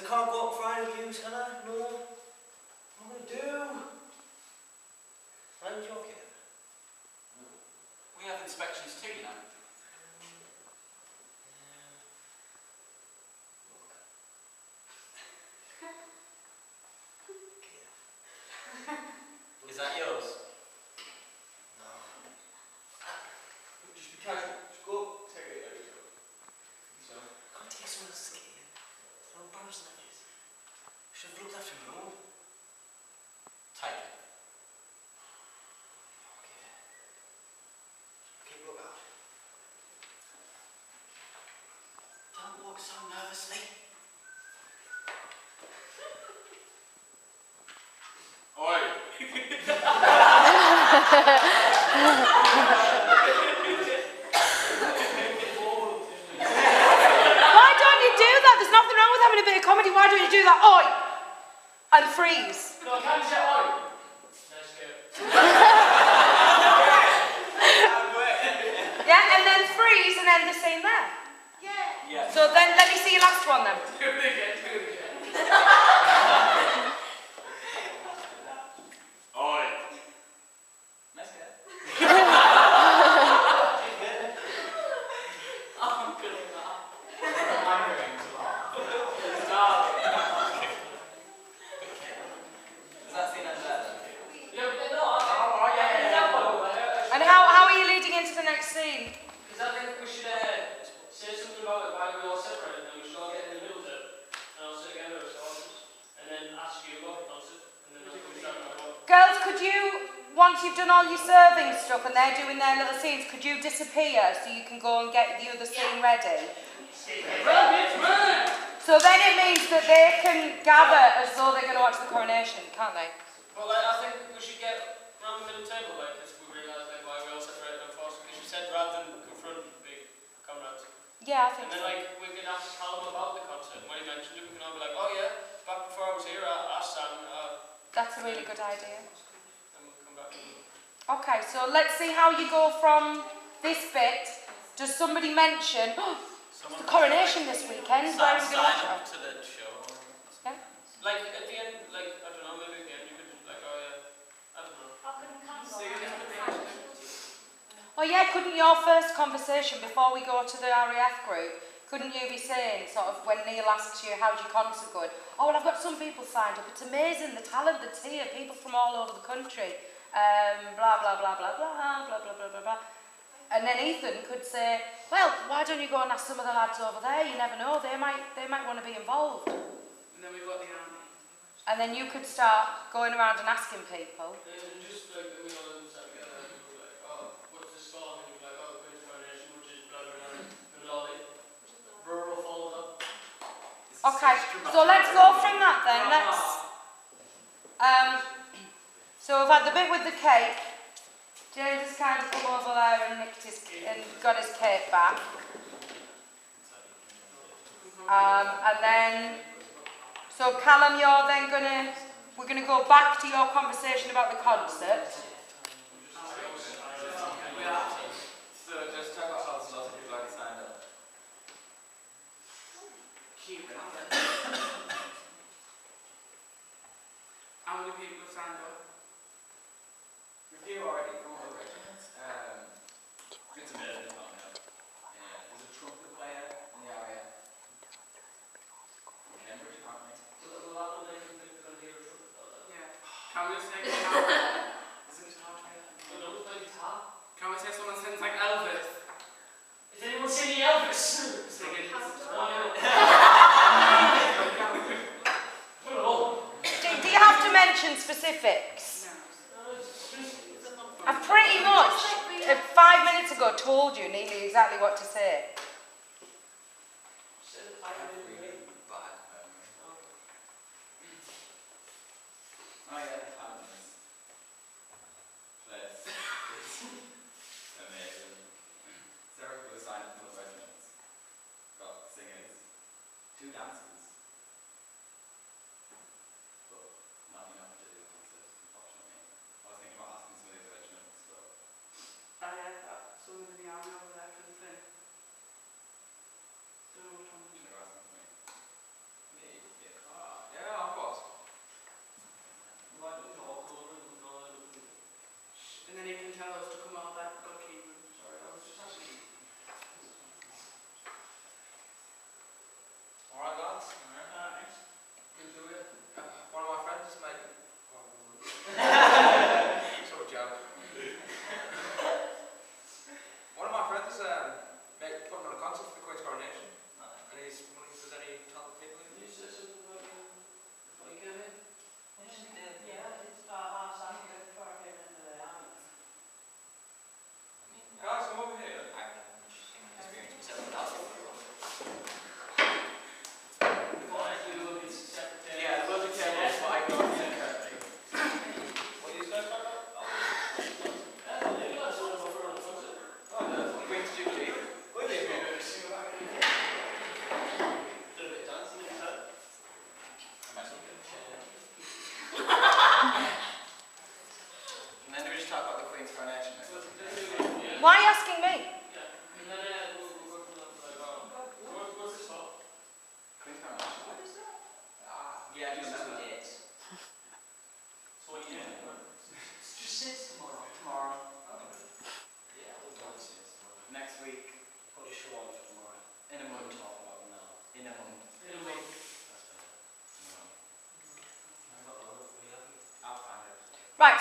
can't go up Friday with you, can I? No. What am I going to do? I'm joking. We have inspections too, you know. Is that yours? No. Just be casual. Just go up, take it, so. Can't take someone else's key. How embarrassing that is. Should have looked after my own. Take it. Okay. Keep a look out. Don't walk so nervously. Oi! Why don't you do that? There's nothing wrong with having a bit of comedy. Why don't you do that? Oi! And freeze. No, I can't say oi. Nice go. Yeah, and then freeze and end the scene there. Yeah. So then let me see your last one then. Do it again, do it again. Oi. Nice go. I'm gonna laugh. I'm going to laugh. Stop. Does that scene end there then? Yeah, but no, yeah. And how are you leading into the next scene? Because I think we should say something about it why we all separate, and then we should all get in the middle of it, and I'll sit together as audience, and then ask you about the concert, and then I'll come start my work. Girls, could you, once you've done all your serving stuff and they're doing their little scenes, could you disappear so you can go and get the other scene ready? So then it means that they can gather as though they're going to watch the coronation, can't they? Well, I think we should get around the middle table, like, as we realise why we all separated and forced, because you said rather than confront big comrades. Yeah, I think And then, so. like, we can ask Callum about the concert, and when he mentioned it, we can all be like, oh yeah, back before I was here, I sang, That's a really good idea. and we'll come back and... Okay, so let's see how you go from this bit. Does somebody mention, oh, it's the coronation this weekend, where are we going to watch Sign up it? to the show. Yeah. Like, at the end, like, I don't know, maybe at the end you could, like, oh yeah, I don't know. Oh yeah, couldn't your first conversation before we go to the RAF group, couldn't you be saying, sort of, when Neil asks you, how's your concert going? Oh, well, I've got some people signed up. It's amazing, the talent that's here, people from all over the country. Blah, blah, blah, blah, blah, blah, blah, blah, blah, blah. And then Ethan could say, well, why don't you go and ask some of the lads over there? You never know, they might want to be involved. And then we've got the army. And then you could start going around and asking people. And just like, we all sat together and we were like, oh, what's this song? And we're like, oh, the Queen's Coronation, which is blah, blah, blah, and lolly. Rural follows up. Okay, so let's go from that then. So we've had the bit with the cake. James has kind of come over there and got his cake back. And then, so Callum, we're gonna go back to your conversation about the concert. So just talk about how lots of people already signed up. How many people have signed up? A few already, come on, regiments. It's a bit, not now. Yeah, there's a trumpet player in the area. From Cambridge, apparently. A lot of them think they're going to hear a trumpet about that. Yeah. Can we say guitar? Is it hard to get? You know, play guitar. Can we say someone sings like Elvis? Is anyone singing Elvis? Singing. Do you have to mention specifics? I pretty much, 5 minutes ago, told you nearly exactly what to say. I have really bad memory. Oh yeah, the Cannons place is amazing. Sarah was signed up for the regiments. Got singers, 2 dancers. But not enough to do a concert, unfortunately. I was thinking about asking some of these regiments, but I had someone in the army over there for the thing. Don't know which one. you should have asked them for me. Me? Yeah.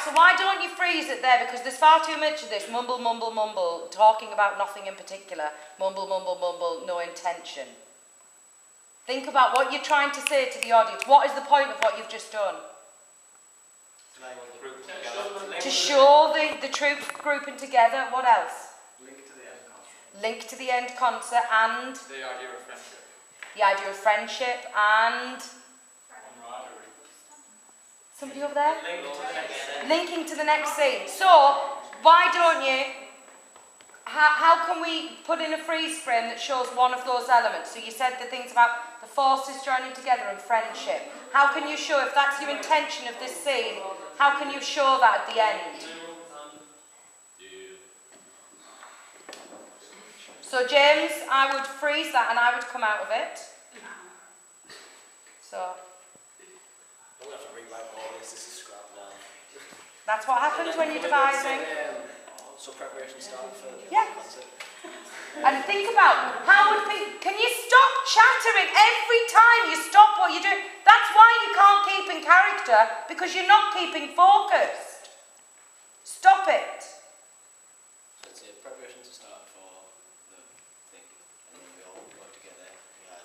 so why don't you freeze it there? Because there's far too much of this mumble, mumble, mumble, talking about nothing in particular. Mumble, mumble, mumble, no intention. Think about what you're trying to say to the audience. What is the point of what you've just done? To show the troops grouping together. What else? Link to the end concert. Link to the end concert and The idea of friendship. the idea of friendship and Camaraderie. somebody over there? Link to the next scene. Linking to the next scene. So, why don't you, how can we put in a freeze frame that shows one of those elements? So you said the things about the forces joining together and friendship. How can you show, if that's your intention of this scene, how can you show that at the end? So James, I would freeze that and I would come out of it. So, I'm going to have to rewrite all this. This is scrap now. that's what happens when you're devising. So preparation started for the Yeah. concert. And think about how would people, can you stop chattering every time you stop what you're doing? That's why you can't keep in character, because you're not keeping focused. Stop it. So it's a preparation to start for the thing. And then we all got together. We had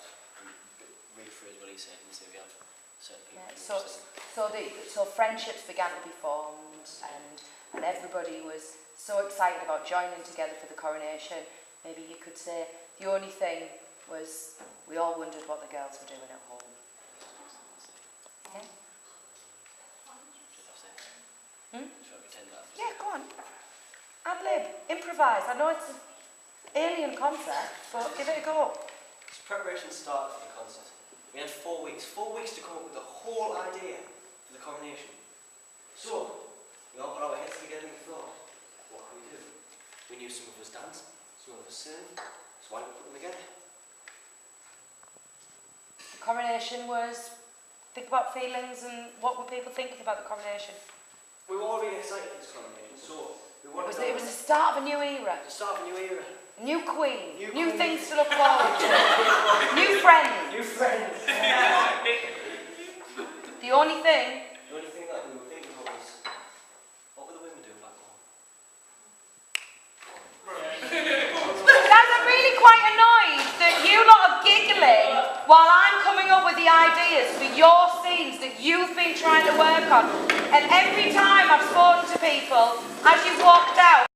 rephrase what he said and say we have certain people. Yeah, who say- so friendships began to be formed, and everybody was so excited about joining together for the coronation. Maybe you could say the only thing was we all wondered what the girls were doing at home. Yeah? Should I say? Hmm? Should I pretend that? Yeah, go on. Ad-lib, improvise. I know it's an alien concept, but give it a go. So preparation started for the concert. We had 4 weeks. 4 weeks to come up with the whole idea for the coronation. So, we all put our heads together and thought, what can we do? We knew some of us dance, some of us sing, so why don't we put them together? The coronation was, think about feelings and what were people thinking about the coronation? We were all really excited for this coronation, so we wanted It was the start of a new era, to start a new era. a new queen, New new queen. things to look forward to, new friends. New friends. The only thing, The only thing that we were thinking about was, what were the women doing back home? guys, I'm really quite annoyed that you lot are giggling while I'm coming up with the ideas for your scenes that you've been trying to work on. And every time I've spoken to people, as you've walked out,